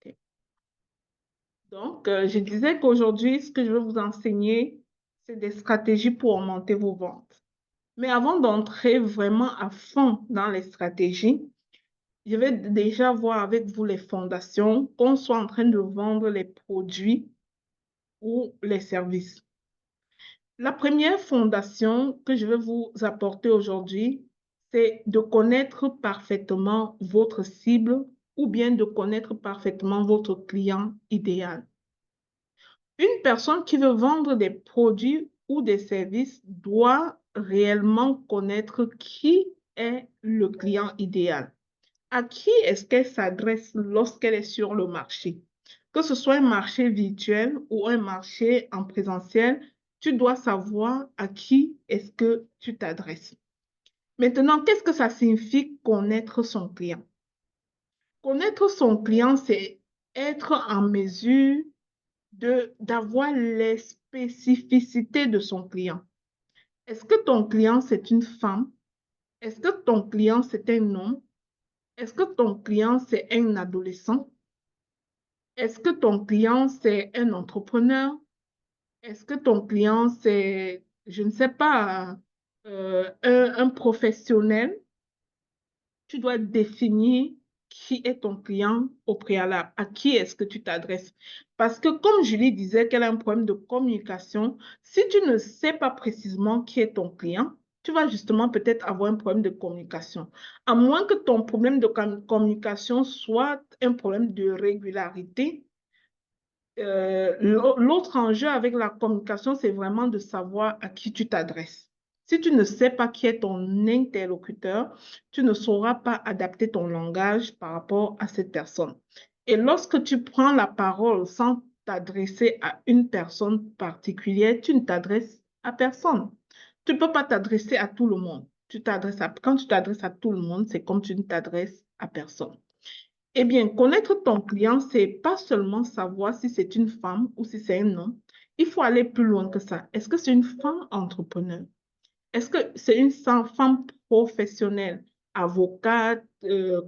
Ok. Donc, je disais qu'aujourd'hui, ce que je veux vous enseigner, c'est des stratégies pour augmenter vos ventes. Mais avant d'entrer vraiment à fond dans les stratégies, je vais déjà voir avec vous les fondations, qu'on soit en train de vendre les produits ou les services. La première fondation que je vais vous apporter aujourd'hui, c'est de connaître parfaitement votre cible ou bien de connaître parfaitement votre client idéal. Une personne qui veut vendre des produits ou des services doit réellement connaître qui est le client idéal. À qui est-ce qu'elle s'adresse lorsqu'elle est sur le marché? Que ce soit un marché virtuel ou un marché en présentiel, tu dois savoir à qui est-ce que tu t'adresses. Maintenant, qu'est-ce que ça signifie connaître son client? Connaître son client, c'est être en mesure d'avoir les spécificités de son client. Est-ce que ton client, c'est une femme? Est-ce que ton client, c'est un homme? Est-ce que ton client, c'est un adolescent? Est-ce que ton client, c'est un entrepreneur? Est-ce que ton client, c'est, je ne sais pas, un professionnel? Tu dois définir qui est ton client au préalable, à qui est-ce que tu t'adresses. Parce que comme Julie disait qu'elle a un problème de communication, si tu ne sais pas précisément qui est ton client, tu vas justement peut-être avoir un problème de communication. À moins que ton problème de communication soit un problème de régularité, l'autre enjeu avec la communication, c'est vraiment de savoir à qui tu t'adresses. Si tu ne sais pas qui est ton interlocuteur, tu ne sauras pas adapter ton langage par rapport à cette personne. Et lorsque tu prends la parole sans t'adresser à une personne particulière, tu ne t'adresses à personne. Tu ne peux pas t'adresser à tout le monde. Quand tu t'adresses à tout le monde, c'est comme tu ne t'adresses à personne. Eh bien, connaître ton client, c'est pas seulement savoir si c'est une femme ou si c'est un homme. Il faut aller plus loin que ça. Est-ce que c'est une femme entrepreneur? Est-ce que c'est une femme professionnelle, avocate,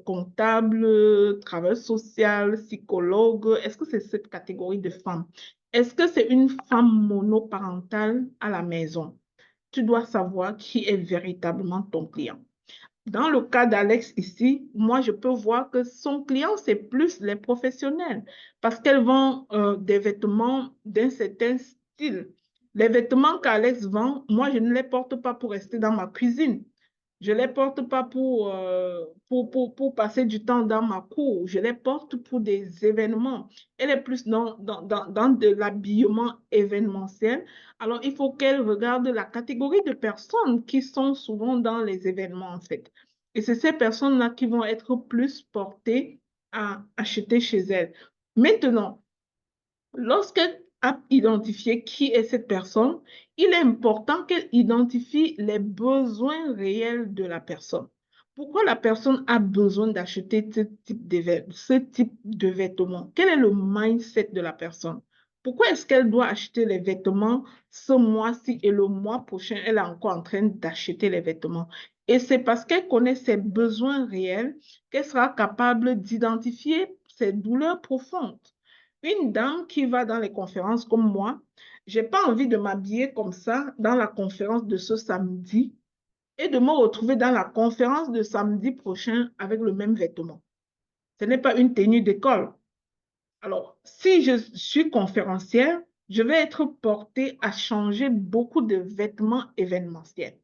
comptable, travailleuse sociale, psychologue? Est-ce que c'est cette catégorie de femmes? Est-ce que c'est une femme monoparentale à la maison? Tu dois savoir qui est véritablement ton client. Dans le cas d'Alex ici, moi, je peux voir que son client, c'est plus les professionnels parce qu'elles vendent des vêtements d'un certain style. Les vêtements qu'Alex vend, moi, je ne les porte pas pour rester dans ma cuisine. Je ne les porte pas pour passer du temps dans ma cour. Je les porte pour des événements. Elle est plus dans de l'habillement événementiel. Alors, il faut qu'elle regarde la catégorie de personnes qui sont souvent dans les événements, en fait. Et c'est ces personnes-là qui vont être plus portées à acheter chez elle. Maintenant, lorsqu'elle a identifié qui est cette personne, il est important qu'elle identifie les besoins réels de la personne. Pourquoi la personne a besoin d'acheter ce type de vêtements? Quel est le mindset de la personne? Pourquoi est-ce qu'elle doit acheter les vêtements ce mois-ci et le mois prochain, elle est encore en train d'acheter les vêtements? Et c'est parce qu'elle connaît ses besoins réels qu'elle sera capable d'identifier ses douleurs profondes. Une dame qui va dans les conférences comme moi, j'ai pas envie de m'habiller comme ça dans la conférence de ce samedi et de me retrouver dans la conférence de samedi prochain avec le même vêtement. Ce n'est pas une tenue d'école. Alors, si je suis conférencière, je vais être portée à changer beaucoup de vêtements événementiels.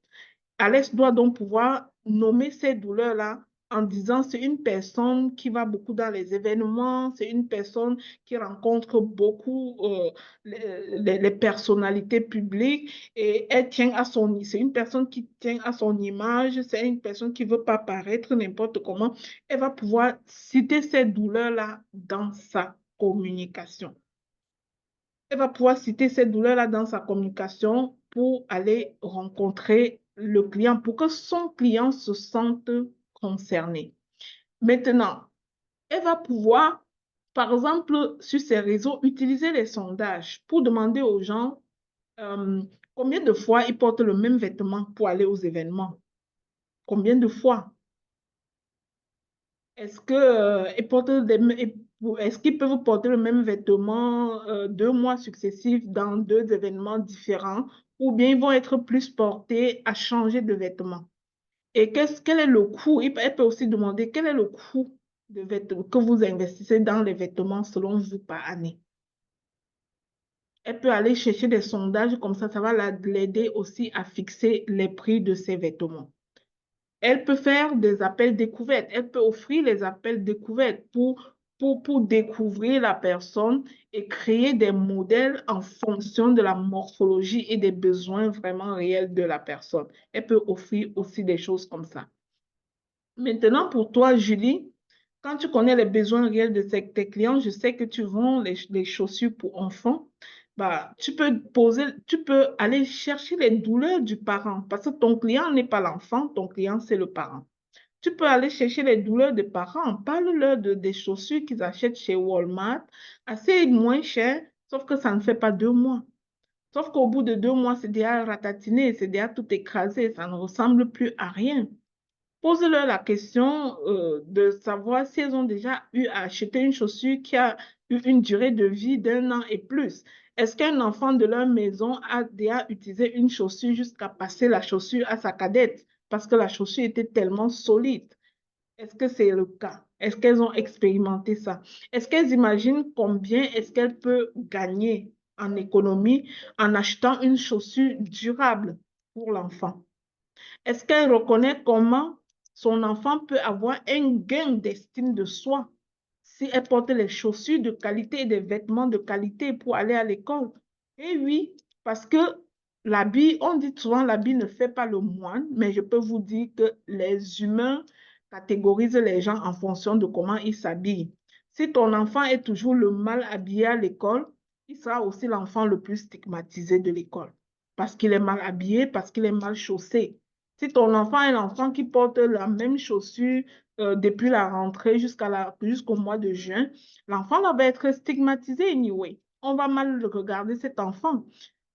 Alex doit donc pouvoir nommer ces douleurs-là en disant c'est une personne qui va beaucoup dans les événements, c'est une personne qui rencontre beaucoup les personnalités publiques et elle tient à c'est une personne qui tient à son image, c'est une personne qui ne veut pas paraître n'importe comment. Elle va pouvoir citer ces douleurs-là dans sa communication. Elle va pouvoir citer ces douleurs-là dans sa communication pour aller rencontrer le client, pour que son client se sente concerné. Maintenant, elle va pouvoir, par exemple, sur ses réseaux, utiliser les sondages pour demander aux gens euh, combien de fois ils portent le même vêtement pour aller aux événements. Combien de fois? Est-ce que Est-ce qu'ils peuvent porter le même vêtement 2 mois successifs dans 2 événements différents ou bien ils vont être plus portés à changer de vêtements? Et quel est le coût? Elle peut aussi demander quel est le coût de vêtements que vous investissez dans les vêtements selon vous par année. Elle peut aller chercher des sondages comme ça va l'aider aussi à fixer les prix de ses vêtements. Elle peut faire des appels découvertes. Elle peut offrir les appels découvertes pour découvrir la personne et créer des modèles en fonction de la morphologie et des besoins vraiment réels de la personne. Elle peut offrir aussi des choses comme ça. Maintenant, pour toi, Julie, quand tu connais les besoins réels de tes clients, je sais que tu vends les chaussures pour enfants. Bah, tu peux aller chercher les douleurs du parent parce que ton client n'est pas l'enfant, ton client, c'est le parent. Tu peux aller chercher les douleurs des parents. Parle-leur des chaussures qu'ils achètent chez Walmart, assez moins cher, sauf que ça ne fait pas 2 mois. Sauf qu'au bout de 2 mois, c'est déjà ratatiné, c'est déjà tout écrasé, ça ne ressemble plus à rien. Pose-leur la question de savoir si elles ont déjà eu à acheter une chaussure qui a eu une durée de vie d'1 an et plus. Est-ce qu'un enfant de leur maison a déjà utilisé une chaussure jusqu'à passer la chaussure à sa cadette parce que la chaussure était tellement solide? Est-ce que c'est le cas? Est-ce qu'elles ont expérimenté ça? Est-ce qu'elles imaginent combien est-ce qu'elles peuvent gagner en économie en achetant une chaussure durable pour l'enfant? Est-ce qu'elle reconnaît comment son enfant peut avoir un gain d'estime de soi si elle porte les chaussures de qualité et des vêtements de qualité pour aller à l'école? Et oui, parce que l'habit, on dit souvent l'habit ne fait pas le moine, mais je peux vous dire que les humains catégorisent les gens en fonction de comment ils s'habillent. Si ton enfant est toujours le mal habillé à l'école, il sera aussi l'enfant le plus stigmatisé de l'école parce qu'il est mal habillé, parce qu'il est mal chaussé. Si ton enfant est l'enfant qui porte la même chaussure depuis la rentrée jusqu'au mois de juin, l'enfant va être stigmatisé anyway. On va mal regarder cet enfant.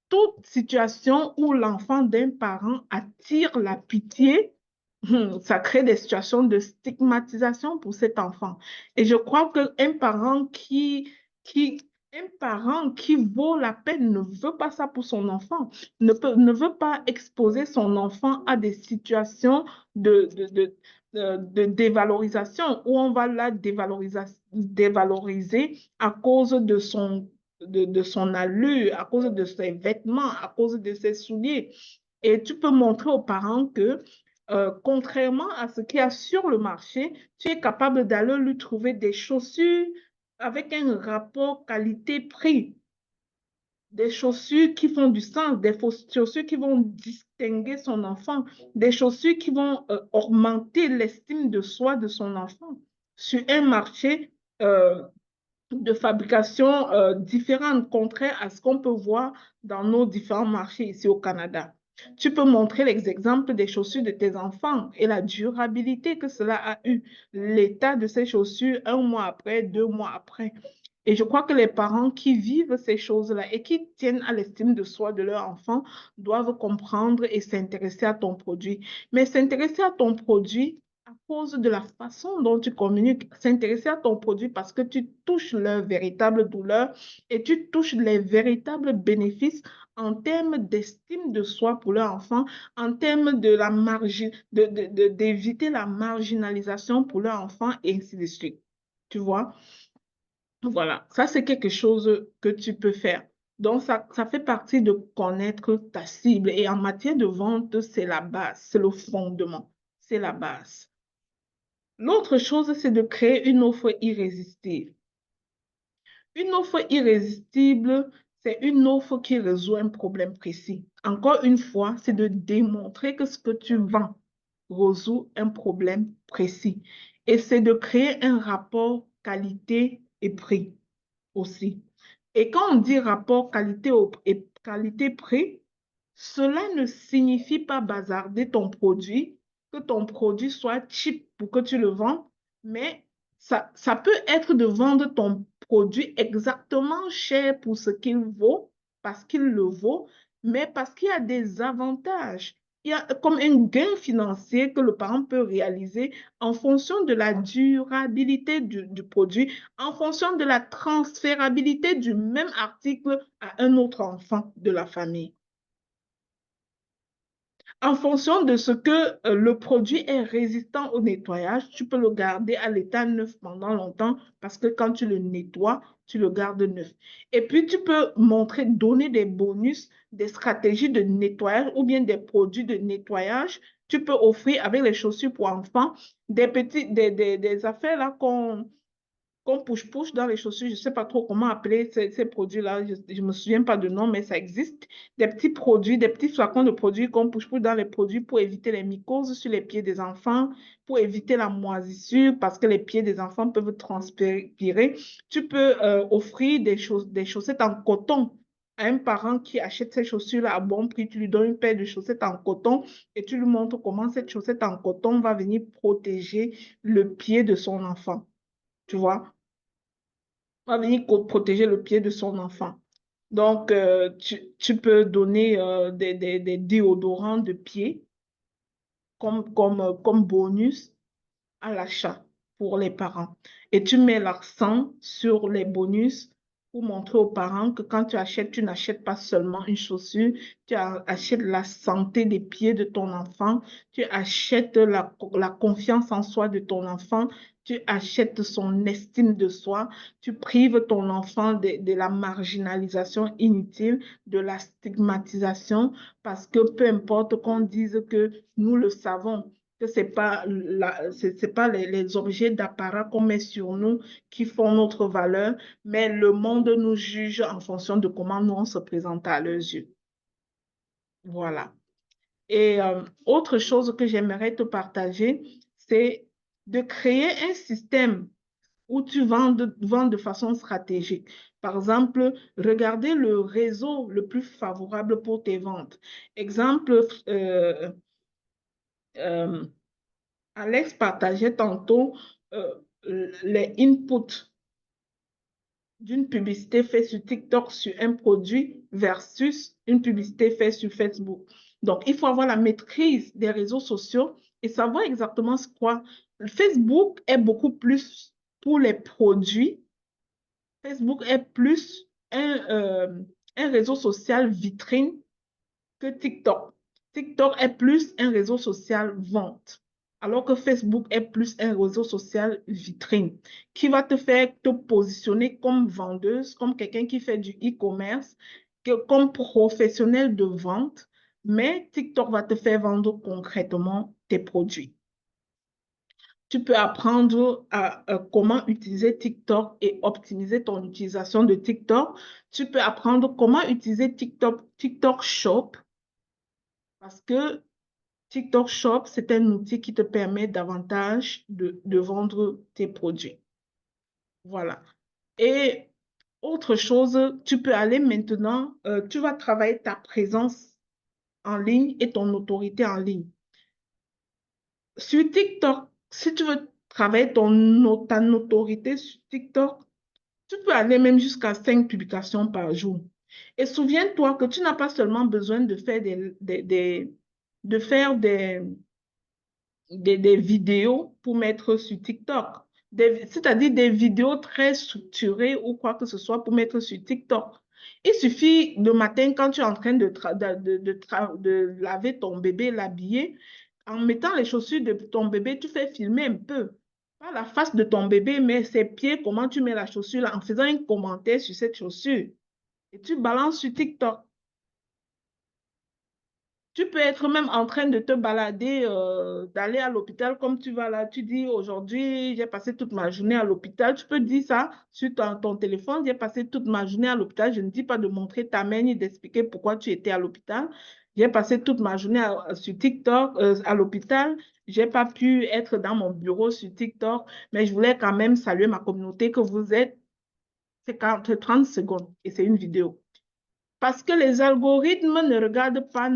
Toute situation où l'enfant d'un parent attire la pitié, ça crée des situations de stigmatisation pour cet enfant. Et je crois qu'un qui, un parent qui vaut la peine ne veut pas ça pour son enfant, ne veut pas exposer son enfant à des situations de dévalorisation où on va la dévaloriser à cause de son allure, à cause de ses vêtements, à cause de ses souliers. Et tu peux montrer aux parents que contrairement à ce qu'il y a sur le marché, tu es capable d'aller lui trouver des chaussures avec un rapport qualité-prix, des chaussures qui font du sens, des chaussures qui vont distinguer son enfant, des chaussures qui vont augmenter l'estime de soi de son enfant sur un marché de fabrication différente, contraire à ce qu'on peut voir dans nos différents marchés ici au Canada. Tu peux montrer les exemples des chaussures de tes enfants et la durabilité que cela a eu, l'état de ces chaussures 1 mois après, 2 mois après. Et je crois que les parents qui vivent ces choses-là et qui tiennent à l'estime de soi de leur enfant doivent comprendre et s'intéresser à ton produit. Mais s'intéresser à ton produit à cause de la façon dont tu communiques, s'intéresser à ton produit parce que tu touches leur véritable douleur et tu touches les véritables bénéfices en termes d'estime de soi pour leur enfant, en termes de la d'éviter la marginalisation pour leur enfant et ainsi de suite. Tu vois? Voilà, ça c'est quelque chose que tu peux faire. Donc, ça fait partie de connaître ta cible. Et en matière de vente, c'est la base, c'est le fondement, c'est la base. L'autre chose, c'est de créer une offre irrésistible. Une offre irrésistible, c'est une offre qui résout un problème précis. Encore une fois, c'est de démontrer que ce que tu vends résout un problème précis. Et c'est de créer un rapport qualité et prix aussi. Et quand on dit rapport et qualité-prix, cela ne signifie pas bazarder ton produit, que ton produit soit cheap pour que tu le vendes, mais ça peut être de vendre ton produit exactement cher pour ce qu'il vaut, parce qu'il le vaut, mais parce qu'il y a des avantages il y a comme un gain financier que le parent peut réaliser en fonction de la durabilité du produit, en fonction de la transférabilité du même article à un autre enfant de la famille. En fonction de ce que le produit est résistant au nettoyage, tu peux le garder à l'état neuf pendant longtemps parce que quand tu le nettoies, tu le gardes neuf. Et puis, tu peux montrer, donner des bonus, des stratégies de nettoyage ou bien des produits de nettoyage. Tu peux offrir avec les chaussures pour enfants des affaires là qu'on push-push dans les chaussures. Je ne sais pas trop comment appeler ces produits-là. Je ne me souviens pas de nom, mais ça existe. Des petits produits, des petits flacons de produits qu'on push-push dans les produits pour éviter les mycoses sur les pieds des enfants, pour éviter la moisissure parce que les pieds des enfants peuvent transpirer. Tu peux offrir des chaussettes en coton à un parent qui achète ces chaussures-là à bon prix. Tu lui donnes une paire de chaussettes en coton et tu lui montres comment cette chaussette en coton va venir protéger le pied de son enfant. Tu vois? Va venir protéger le pied de son enfant. Donc, tu peux donner des déodorants de pied comme bonus à l'achat pour les parents. Et tu mets l'accent sur les bonus pour montrer aux parents que quand tu achètes, tu n'achètes pas seulement une chaussure, tu achètes la santé des pieds de ton enfant, tu achètes la confiance en soi de ton enfant, tu achètes son estime de soi, tu prives ton enfant de la marginalisation inutile, de la stigmatisation, parce que peu importe qu'on dise que nous le savons, que ce n'est pas, c'est pas les objets d'apparat qu'on met sur nous qui font notre valeur, mais le monde nous juge en fonction de comment nous on se présente à leurs yeux. Voilà. Et autre chose que j'aimerais te partager, c'est de créer un système où tu vends de façon stratégique. Par exemple, regarder le réseau le plus favorable pour tes ventes. Exemple, euh, Alex partageait tantôt euh, les inputs d'une publicité faite sur TikTok sur un produit versus une publicité faite sur Facebook. Donc, il faut avoir la maîtrise des réseaux sociaux et savoir exactement ce quoi. Facebook est beaucoup plus pour les produits. Facebook est plus un réseau social vitrine que TikTok. TikTok est plus un réseau social vente, alors que Facebook est plus un réseau social vitrine qui va te faire te positionner comme vendeuse, comme quelqu'un qui fait du e-commerce, comme professionnel de vente, mais TikTok va te faire vendre concrètement tes produits. Tu peux apprendre comment utiliser TikTok et optimiser ton utilisation de TikTok. Tu peux apprendre comment utiliser TikTok Shop parce que TikTok Shop, c'est un outil qui te permet davantage de vendre tes produits. Voilà. Et autre chose, tu peux aller maintenant, tu vas travailler ta présence en ligne et ton autorité en ligne. Sur TikTok, si tu veux travailler ta notoriété sur TikTok, tu peux aller même jusqu'à 5 publications par jour. Et souviens-toi que tu n'as pas seulement besoin de faire de faire des vidéos pour mettre sur TikTok. C'est-à-dire des vidéos très structurées ou quoi que ce soit pour mettre sur TikTok. Il suffit le matin, quand tu es en train de laver ton bébé, l'habiller, en mettant les chaussures de ton bébé, tu fais filmer un peu. Pas la face de ton bébé, mais ses pieds, comment tu mets la chaussure là, en faisant un commentaire sur cette chaussure. Et tu balances sur TikTok. Tu peux être même en train de te balader, d'aller à l'hôpital comme tu vas là. Tu dis aujourd'hui, j'ai passé toute ma journée à l'hôpital. Tu peux dire ça sur ton téléphone. J'ai passé toute ma journée à l'hôpital. Je ne dis pas de montrer ta main ni d'expliquer pourquoi tu étais à l'hôpital. J'ai passé toute ma journée sur TikTok, à l'hôpital. J'ai pas pu être dans mon bureau sur TikTok, mais je voulais quand même saluer ma communauté que vous êtes. C'est 30 secondes et c'est une vidéo. Parce que les algorithmes ne regardent pas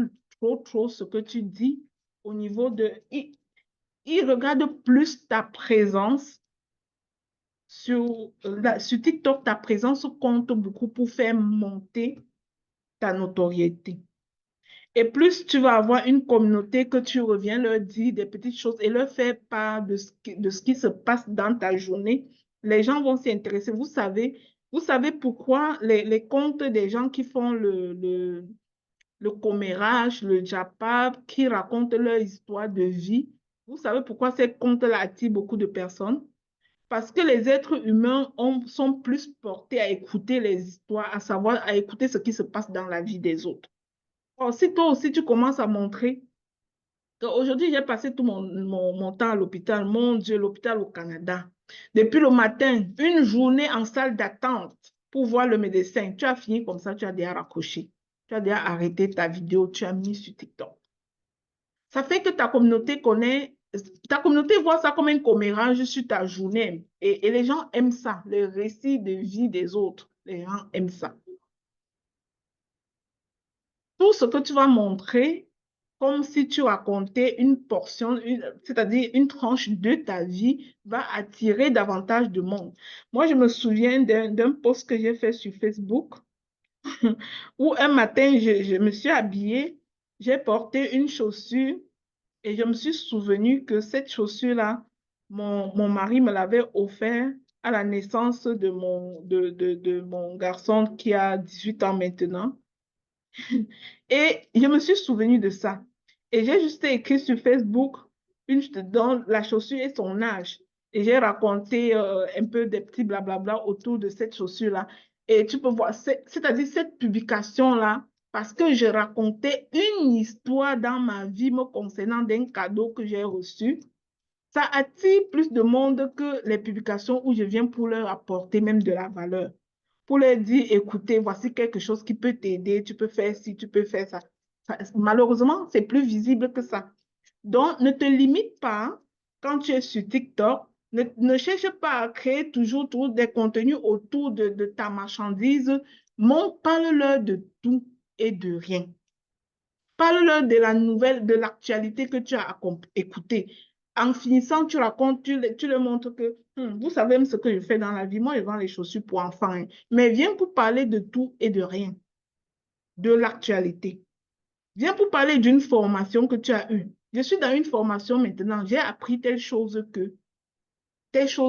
trop ce que tu dis au niveau de... Ils regardent plus ta présence sur TikTok. Ta présence compte beaucoup pour faire monter ta notoriété. Et plus tu vas avoir une communauté que tu reviens leur dire des petites choses et leur faire part de ce qui se passe dans ta journée, les gens vont s'y intéresser. Vous savez pourquoi les comptes des gens qui font le commérage, le japap, qui racontent leur histoire de vie, vous savez pourquoi ces comptes-là attirent beaucoup de personnes? Parce que les êtres humains sont plus portés à écouter les histoires, à savoir, à écouter ce qui se passe dans la vie des autres. Or, si toi aussi, tu commences à montrer qu'aujourd'hui, j'ai passé tout mon temps à l'hôpital, mon Dieu, l'hôpital au Canada. Depuis le matin, une journée en salle d'attente pour voir le médecin. Tu as fini comme ça, tu as déjà raccroché. Tu as déjà arrêté ta vidéo, tu as mis sur TikTok. Ça fait que ta communauté voit ça comme un commérage sur ta journée. Et les gens aiment ça, le récit de vie des autres. Les gens aiment ça. Tout ce que tu vas montrer, comme si tu racontais une portion, c'est-à-dire une tranche de ta vie, va attirer davantage de monde. Moi, je me souviens d'un post que j'ai fait sur Facebook où un matin, je me suis habillée, j'ai porté une chaussure et je me suis souvenu que cette chaussure-là, mon mari me l'avait offert à la naissance de mon garçon qui a 18 ans maintenant. Et je me suis souvenu de ça. Et j'ai juste écrit sur Facebook dans la chaussure et son âge. Et j'ai raconté un peu des petits blablabla autour de cette chaussure-là. Et tu peux voir, c'est-à-dire cette publication-là, parce que je racontais une histoire dans ma vie me concernant d'un cadeau que j'ai reçu. Ça attire plus de monde que les publications où je viens pour leur apporter même de la valeur. Pour leur dire, écoutez, voici quelque chose qui peut t'aider, tu peux faire ci, tu peux faire ça. Malheureusement, c'est plus visible que ça. Donc, ne te limite pas quand tu es sur TikTok. Ne cherche pas à créer toujours des contenus autour de ta marchandise. Parle-leur de tout et de rien. Parle-leur de la nouvelle, de l'actualité que tu as écoutée. En finissant, tu racontes, tu leur montres que vous savez même ce que je fais dans la vie. Moi, je vends les chaussures pour enfants, hein. Mais viens pour parler de tout et de rien, de l'actualité. Viens pour parler d'une formation que tu as eue. Je suis dans une formation maintenant. J'ai appris telle chose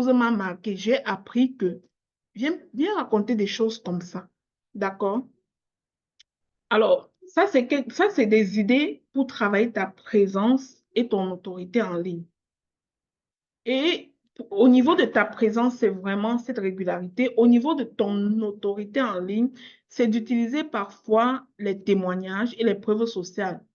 m'a marqué. J'ai appris que. Viens raconter des choses comme ça. D'accord? Alors, ça, c'est des idées pour travailler ta présence et ton autorité en ligne. Et au niveau de ta présence, c'est vraiment cette régularité. Au niveau de ton autorité en ligne, c'est d'utiliser parfois les témoignages et les preuves sociales.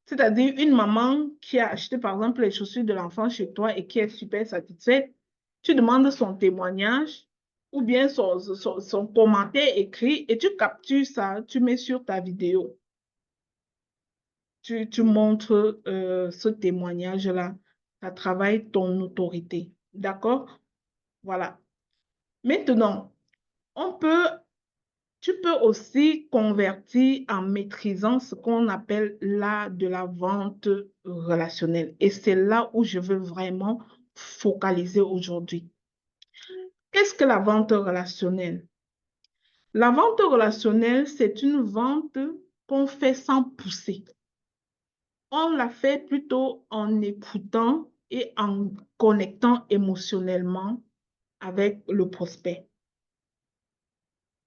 C'est-à-dire une maman qui a acheté par exemple les chaussures de l'enfant chez toi et qui est super satisfaite, tu demandes son témoignage ou bien son commentaire écrit et tu captures ça, tu mets sur ta vidéo. Tu montres ce témoignage-là. Ça travaille ton autorité. D'accord? Voilà. Maintenant, on peut, tu peux aussi convertir en maîtrisant ce qu'on appelle l'art de la vente relationnelle. Et c'est là où je veux vraiment focaliser aujourd'hui. Qu'est-ce que la vente relationnelle? La vente relationnelle, c'est une vente qu'on fait sans pousser. On la fait plutôt en écoutant et en connectant émotionnellement avec le prospect.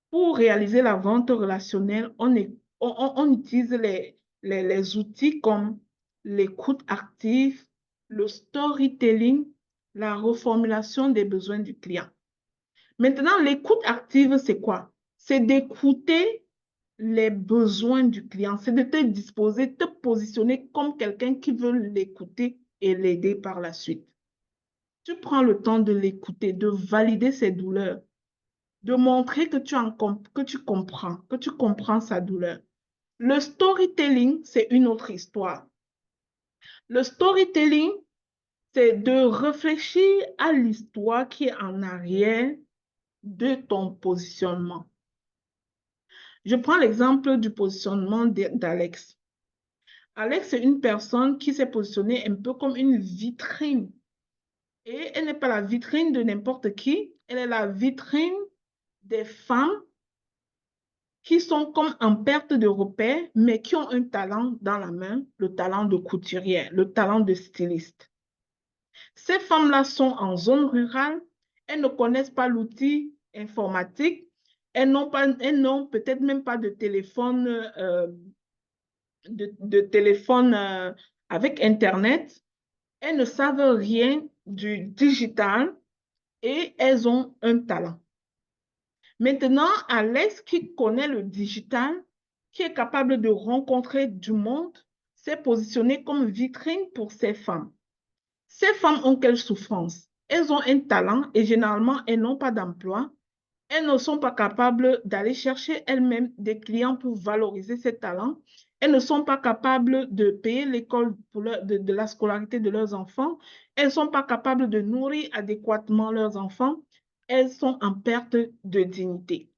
Pour réaliser la vente relationnelle, on utilise les outils comme l'écoute active, le storytelling, la reformulation des besoins du client. Maintenant, l'écoute active, c'est quoi? C'est d'écouter les besoins du client, c'est de te disposer, te positionner comme quelqu'un qui veut l'écouter et l'aider par la suite. Tu prends le temps de l'écouter, de valider ses douleurs, de montrer que tu comprends sa douleur. Le storytelling, c'est une autre histoire. Le storytelling, c'est de réfléchir à l'histoire qui est en arrière de ton positionnement. Je prends l'exemple du positionnement d'Alex. Alex, c'est une personne qui s'est positionnée un peu comme une vitrine. Et elle n'est pas la vitrine de n'importe qui, elle est la vitrine des femmes qui sont comme en perte de repère, mais qui ont un talent dans la main, le talent de couturière, le talent de styliste. Ces femmes-là sont en zone rurale, elles ne connaissent pas l'outil informatique, elles n'ont peut-être même pas de téléphone, de téléphone avec Internet, elles ne savent rien du digital et elles ont un talent. Maintenant, Alex, qui connaît le digital, qui est capable de rencontrer du monde, s'est positionné comme vitrine pour ces femmes. Ces femmes ont quelle souffrance? Elles ont un talent et généralement, elles n'ont pas d'emploi. Elles ne sont pas capables d'aller chercher elles-mêmes des clients pour valoriser ces talents. Elles ne sont pas capables de payer l'école de la scolarité de leurs enfants. Elles ne sont pas capables de nourrir adéquatement leurs enfants. Elles sont en perte de dignité.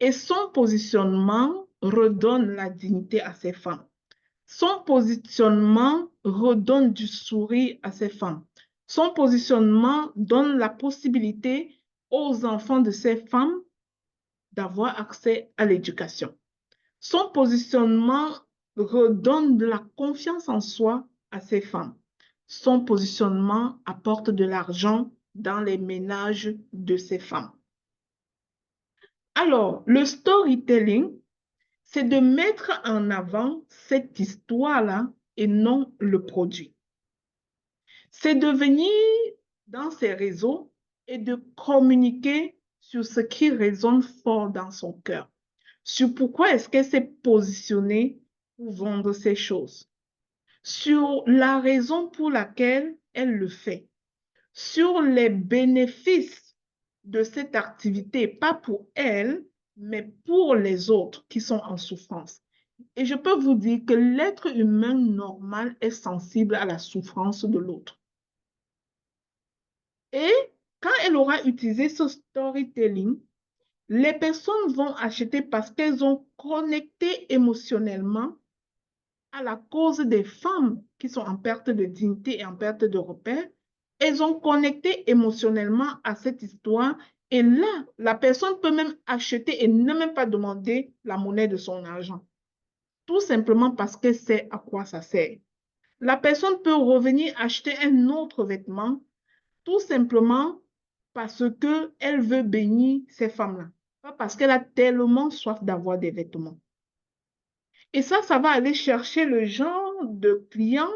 Et son positionnement redonne la dignité à ces femmes. Son positionnement redonne du sourire à ces femmes. Son positionnement donne la possibilité aux enfants de ces femmes d'avoir accès à l'éducation. Son positionnement redonne de la confiance en soi à ces femmes. Son positionnement apporte de l'argent dans les ménages de ces femmes. Alors, le storytelling, c'est de mettre en avant cette histoire-là et non le produit. C'est de venir dans ces réseaux et de communiquer sur ce qui résonne fort dans son cœur, sur pourquoi est-ce qu'elle s'est positionnée pour vendre ces choses, sur la raison pour laquelle elle le fait, sur les bénéfices de cette activité, pas pour elle, mais pour les autres qui sont en souffrance. Et je peux vous dire que l'être humain normal est sensible à la souffrance de l'autre. Et quand elle aura utilisé ce storytelling, les personnes vont acheter parce qu'elles ont connecté émotionnellement à la cause des femmes qui sont en perte de dignité et en perte de repère. Elles ont connecté émotionnellement à cette histoire. Et là, la personne peut même acheter et ne même pas demander la monnaie de son argent. Tout simplement parce qu'elle sait à quoi ça sert. La personne peut revenir acheter un autre vêtement tout simplement parce qu'elle veut bénir ces femmes-là. Pas parce qu'elle a tellement soif d'avoir des vêtements. Et ça va aller chercher le genre de client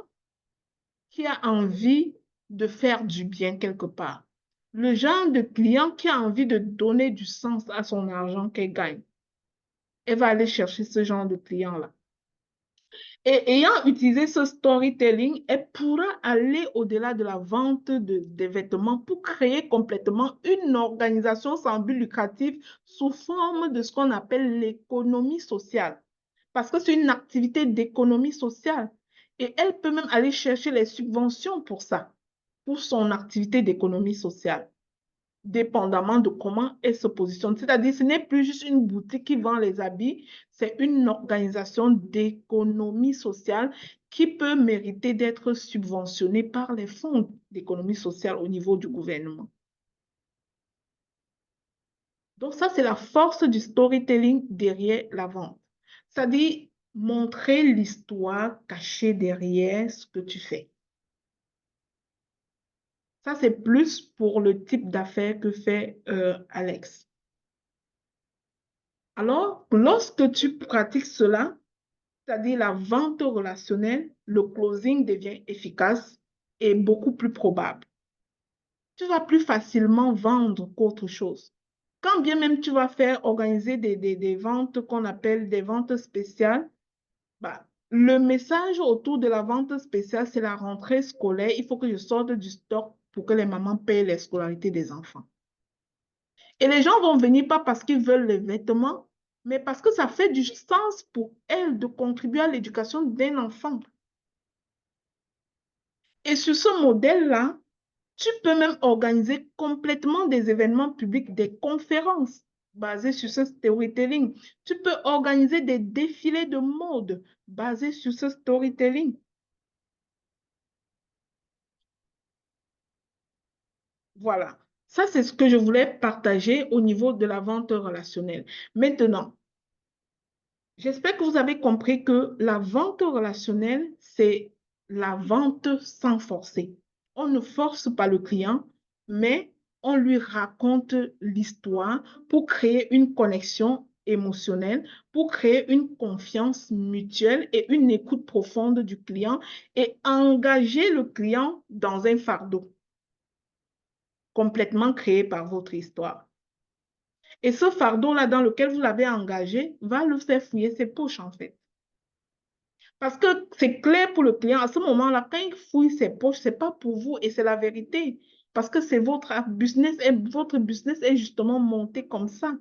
qui a envie de faire du bien quelque part. Le genre de client qui a envie de donner du sens à son argent qu'elle gagne. Elle va aller chercher ce genre de client-là. Et ayant utilisé ce storytelling, elle pourra aller au-delà de la vente des vêtements pour créer complètement une organisation sans but lucratif sous forme de ce qu'on appelle l'économie sociale. Parce que c'est une activité d'économie sociale. Et elle peut même aller chercher les subventions pour ça, pour son activité d'économie sociale, dépendamment de comment elle se positionne. C'est-à-dire, ce n'est plus juste une boutique qui vend les habits, c'est une organisation d'économie sociale qui peut mériter d'être subventionnée par les fonds d'économie sociale au niveau du gouvernement. Donc ça, c'est la force du storytelling derrière la vente. C'est-à-dire montrer l'histoire cachée derrière ce que tu fais. Ça, c'est plus pour le type d'affaires que fait Alex. Alors, lorsque tu pratiques cela, c'est-à-dire la vente relationnelle, le closing devient efficace et beaucoup plus probable. Tu vas plus facilement vendre qu'autre chose. Quand bien même tu vas faire organiser des ventes qu'on appelle des ventes spéciales, bah, le message autour de la vente spéciale, c'est la rentrée scolaire. Il faut que je sorte du stock pour que les mamans payent les scolarités des enfants. Et les gens vont venir pas parce qu'ils veulent les vêtements, mais parce que ça fait du sens pour elles de contribuer à l'éducation d'un enfant. Et sur ce modèle-là, tu peux même organiser complètement des événements publics, des conférences basées sur ce storytelling. Tu peux organiser des défilés de mode basés sur ce storytelling. Voilà. Ça, c'est ce que je voulais partager au niveau de la vente relationnelle. Maintenant, J'espère que vous avez compris que la vente relationnelle, c'est la vente sans forcer. On ne force pas le client, mais on lui raconte l'histoire pour créer une connexion émotionnelle, pour créer une confiance mutuelle et une écoute profonde du client et engager le client dans un fardeau complètement créé par votre histoire. Et ce fardeau-là dans lequel vous l'avez engagé va le faire fouiller ses poches en fait. Parce que c'est clair pour le client, à ce moment-là, quand il fouille ses poches, ce n'est pas pour vous et c'est la vérité. Parce que c'est votre business et votre business est justement monté comme ça.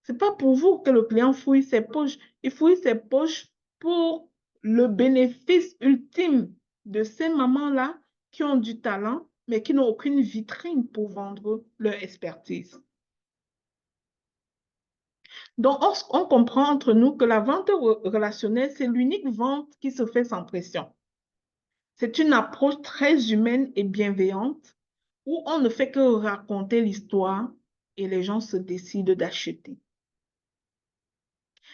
Ce n'est pas pour vous que le client fouille ses poches. Il fouille ses poches pour le bénéfice ultime de ces mamans-là qui ont du talent, mais qui n'ont aucune vitrine pour vendre leur expertise. Donc, on comprend entre nous que la vente relationnelle, c'est l'unique vente qui se fait sans pression. C'est une approche très humaine et bienveillante où on ne fait que raconter l'histoire et les gens se décident d'acheter.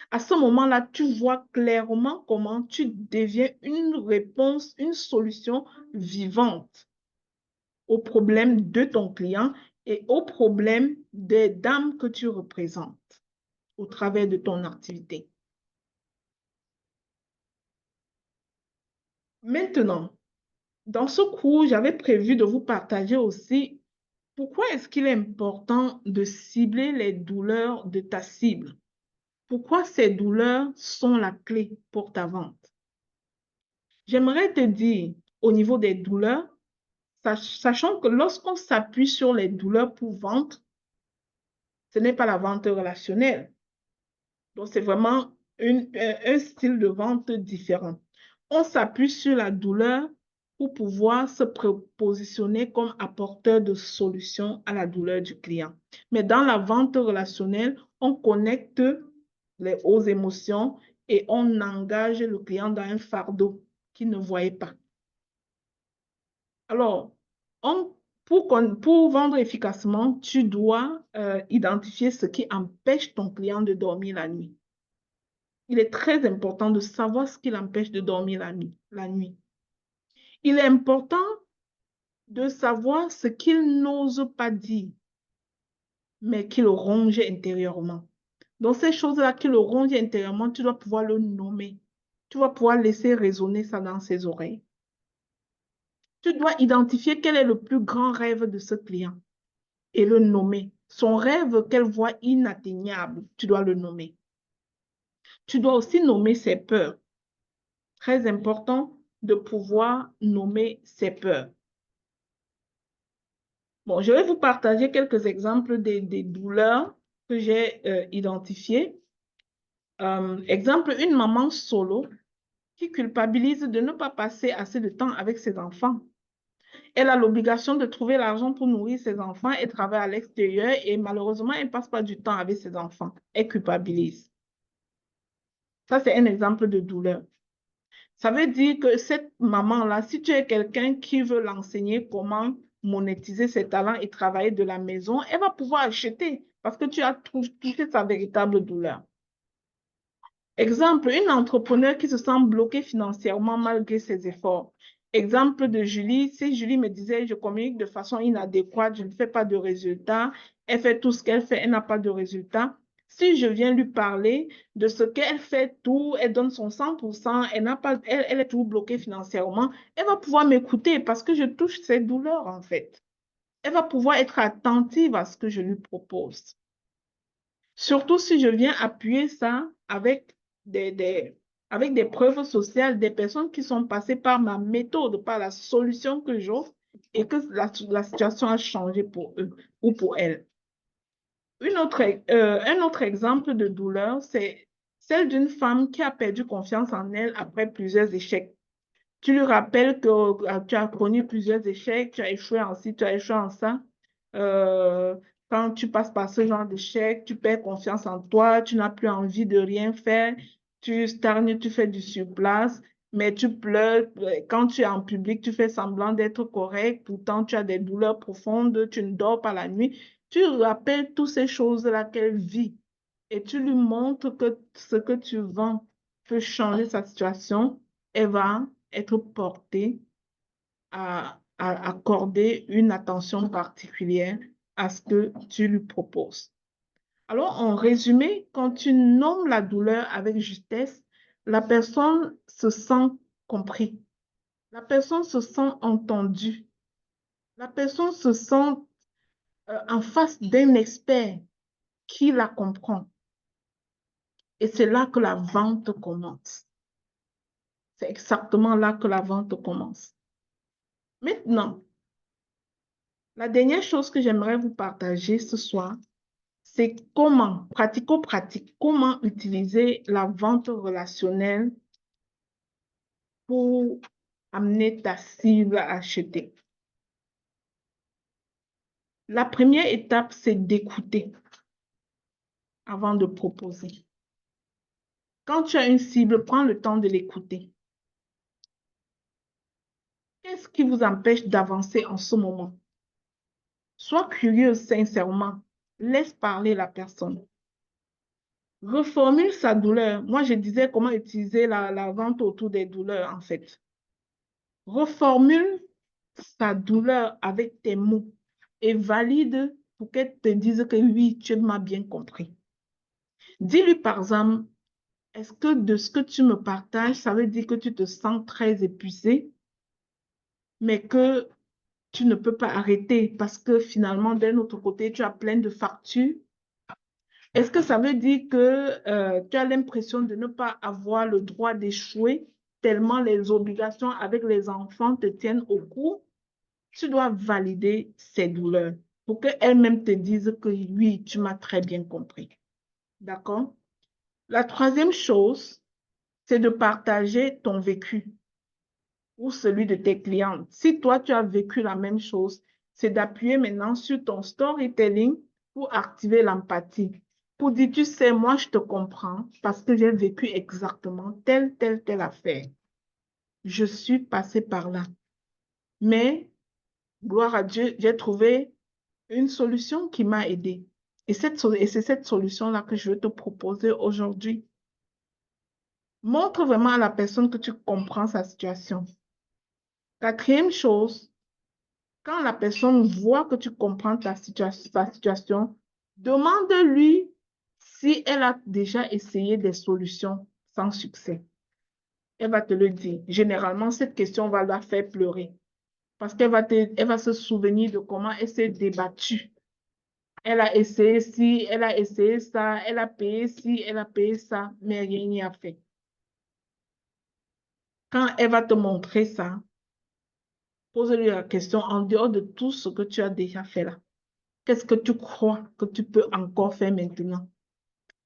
À ce moment-là, tu vois clairement comment tu deviens une réponse, une solution vivante aux problèmes de ton client et aux problèmes des dames que tu représentes au travers de ton activité. Maintenant, dans ce cours, j'avais prévu de vous partager aussi pourquoi est-ce qu'il est important de cibler les douleurs de ta cible. Pourquoi ces douleurs sont la clé pour ta vente. J'aimerais te dire, au niveau des douleurs, sachant que lorsqu'on s'appuie sur les douleurs pour vendre, ce n'est pas la vente relationnelle. Donc, c'est vraiment un style de vente différent. On s'appuie sur la douleur pour pouvoir se positionner comme apporteur de solutions à la douleur du client. Mais dans la vente relationnelle, on connecte aux émotions et on engage le client dans un fardeau qu'il ne voyait pas. Alors, pour vendre efficacement, tu dois identifier ce qui empêche ton client de dormir la nuit. Il est très important de savoir ce qui l'empêche de dormir la nuit. Il est important de savoir ce qu'il n'ose pas dire, mais qu'il ronge intérieurement. Donc, ces choses-là qu'il ronge intérieurement, tu dois pouvoir le nommer. Tu vas pouvoir laisser résonner ça dans ses oreilles. Tu dois identifier quel est le plus grand rêve de ce client et le nommer. Son rêve qu'elle voit inatteignable, tu dois le nommer. Tu dois aussi nommer ses peurs. Très important de pouvoir nommer ses peurs. Bon, je vais vous partager quelques exemples des douleurs que j'ai identifiées. Exemple, une maman solo qui culpabilise de ne pas passer assez de temps avec ses enfants. Elle a l'obligation de trouver l'argent pour nourrir ses enfants et travailler à l'extérieur et malheureusement, elle ne passe pas du temps avec ses enfants. Elle culpabilise. Ça, c'est un exemple de douleur. Ça veut dire que cette maman-là, si tu es quelqu'un qui veut l'enseigner comment monétiser ses talents et travailler de la maison, elle va pouvoir acheter parce que tu as touché sa véritable douleur. Exemple, une entrepreneur qui se sent bloquée financièrement malgré ses efforts. Exemple de Julie, si Julie me disait, je communique de façon inadéquate, je ne fais pas de résultats, elle fait tout ce qu'elle fait, elle n'a pas de résultats. Si je viens lui parler de ce qu'elle fait tout, elle donne son 100%, elle est toujours bloquée financièrement, elle va pouvoir m'écouter parce que je touche ses douleurs en fait. Elle va pouvoir être attentive à ce que je lui propose. Surtout si je viens appuyer ça avec avec des preuves sociales, des personnes qui sont passées par ma méthode, par la solution que j'offre et que la situation a changé pour eux ou pour elles. Un autre exemple de douleur, c'est celle d'une femme qui a perdu confiance en elle après plusieurs échecs. Tu lui rappelles que tu as connu plusieurs échecs, tu as échoué en ci, tu as échoué en ça. Euh, Quand tu passes par ce genre d'échec, tu perds confiance en toi, tu n'as plus envie de rien faire, tu stagnes, tu fais du surplace, mais tu pleures. Quand tu es en public, tu fais semblant d'être correct, pourtant tu as des douleurs profondes, tu ne dors pas la nuit. Tu rappelles toutes ces choses-là qu'elle vit. et tu lui montres que ce que tu vends peut changer sa situation, elle va être portée à accorder une attention particulière à ce que tu lui proposes. Alors, en résumé, quand tu nommes la douleur avec justesse, la personne se sent comprise, la personne se sent entendue, la personne se sent en face d'un expert qui la comprend. Et c'est là que la vente commence. C'est exactement là que la vente commence. Maintenant, la dernière chose que j'aimerais vous partager ce soir, c'est comment, pratico-pratique, comment utiliser la vente relationnelle pour amener ta cible à acheter. La première étape, c'est d'écouter avant de proposer. Quand tu as une cible, prends le temps de l'écouter. Qu'est-ce qui vous empêche d'avancer en ce moment? Sois curieuse sincèrement. Laisse parler la personne. Reformule sa douleur. Moi, je disais comment utiliser la vente autour des douleurs, en fait. Reformule sa douleur avec tes mots et valide pour qu'elle te dise que oui, tu m'as bien compris. Dis-lui par exemple, est-ce que de ce que tu me partages, ça veut dire que tu te sens très épuisé, mais que tu ne peux pas arrêter parce que finalement, d'un autre côté, tu as plein de factures. Est-ce que ça veut dire que tu as l'impression de ne pas avoir le droit d'échouer tellement les obligations avec les enfants te tiennent au cou? Tu dois valider ces douleurs pour qu'elles-mêmes te disent que oui, tu m'as très bien compris. D'accord? La troisième chose, c'est de partager ton vécu ou celui de tes clients. Si toi, tu as vécu la même chose, c'est d'appuyer maintenant sur ton storytelling pour activer l'empathie. Pour dire, tu sais, moi, je te comprends parce que j'ai vécu exactement telle affaire. Je suis passée par là. Mais, gloire à Dieu, j'ai trouvé une solution qui m'a aidée. Et c'est cette solution-là que je veux te proposer aujourd'hui. Montre vraiment à la personne que tu comprends sa situation. Quatrième chose, quand la personne voit que tu comprends sa situation, demande-lui si elle a déjà essayé des solutions sans succès. Elle va te le dire. Généralement, cette question va la faire pleurer parce elle va se souvenir de comment elle s'est débattue. Elle a essayé ci, elle a essayé ça, elle a payé ci, elle a payé ça, mais rien n'y a fait. Quand elle va te montrer ça, pose-lui la question en dehors de tout ce que tu as déjà fait là. Qu'est-ce que tu crois que tu peux encore faire maintenant?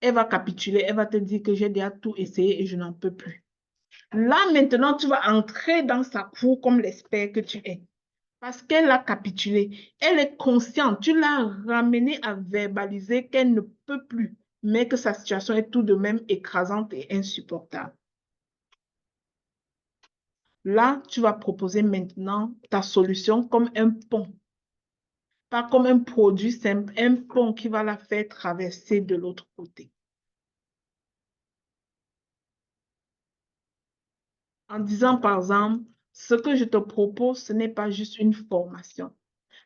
Elle va capituler, elle va te dire que j'ai déjà tout essayé et je n'en peux plus. Là, maintenant, tu vas entrer dans sa cour comme l'expert que tu es. Parce qu'elle a capitulé. Elle est consciente. Tu l'as ramenée à verbaliser qu'elle ne peut plus, mais que sa situation est tout de même écrasante et insupportable. Là, tu vas proposer maintenant ta solution comme un pont. Pas comme un produit simple, un pont qui va la faire traverser de l'autre côté. En disant, par exemple, ce que je te propose, ce n'est pas juste une formation.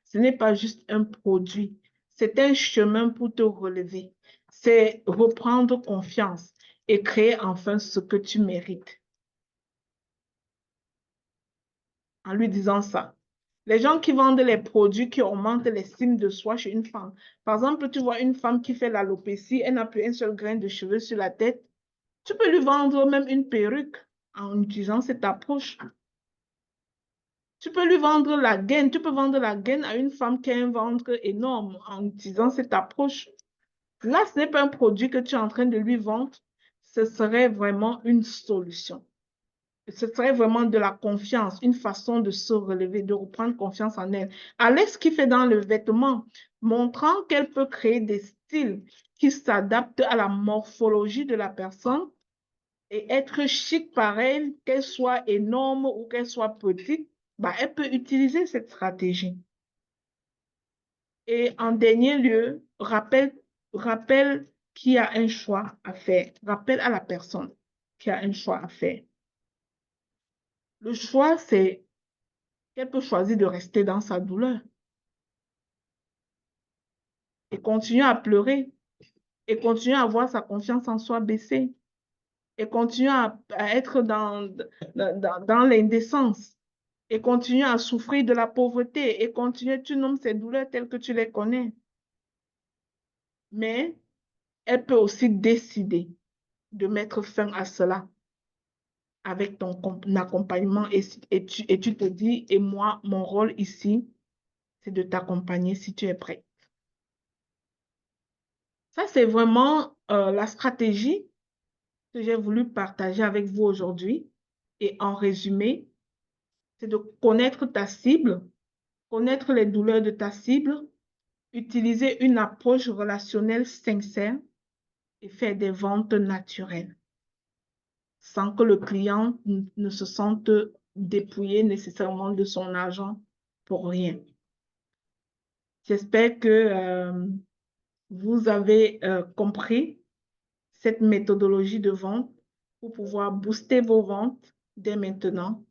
Ce n'est pas juste un produit. C'est un chemin pour te relever. C'est reprendre confiance et créer enfin ce que tu mérites. En lui disant ça. Les gens qui vendent les produits qui augmentent l'estime de soi chez une femme. Par exemple, tu vois une femme qui fait l'alopécie, elle n'a plus un seul grain de cheveux sur la tête. Tu peux lui vendre même une perruque en utilisant cette approche. Tu peux lui vendre la gaine. Tu peux vendre la gaine à une femme qui a un ventre énorme en utilisant cette approche. Là, ce n'est pas un produit que tu es en train de lui vendre. Ce serait vraiment une solution. Ce serait vraiment de la confiance, une façon de se relever, de reprendre confiance en elle. Alex qui fait dans le vêtement, montrant qu'elle peut créer des styles qui s'adaptent à la morphologie de la personne et être chic par elle, qu'elle soit énorme ou qu'elle soit petite, bah, elle peut utiliser cette stratégie. Et en dernier lieu, rappelle qui a un choix à faire. Rappelle à la personne qui a un choix à faire. Le choix, c'est qu'elle peut choisir de rester dans sa douleur et continuer à pleurer et continuer à voir sa confiance en soi baisser et continuer à être dans l'indécence et continuer à souffrir de la pauvreté et continuer, tu nommes ces douleurs telles que tu les connais. Mais elle peut aussi décider de mettre fin à cela avec ton accompagnement et tu te dis, et moi, mon rôle ici, c'est de t'accompagner si tu es prêt. Ça, c'est vraiment la stratégie que j'ai voulu partager avec vous aujourd'hui. Et en résumé, c'est de connaître ta cible, connaître les douleurs de ta cible, utiliser une approche relationnelle sincère et faire des ventes naturelles sans que le client ne se sente dépouillé nécessairement de son argent pour rien. J'espère que vous avez compris cette méthodologie de vente pour pouvoir booster vos ventes dès maintenant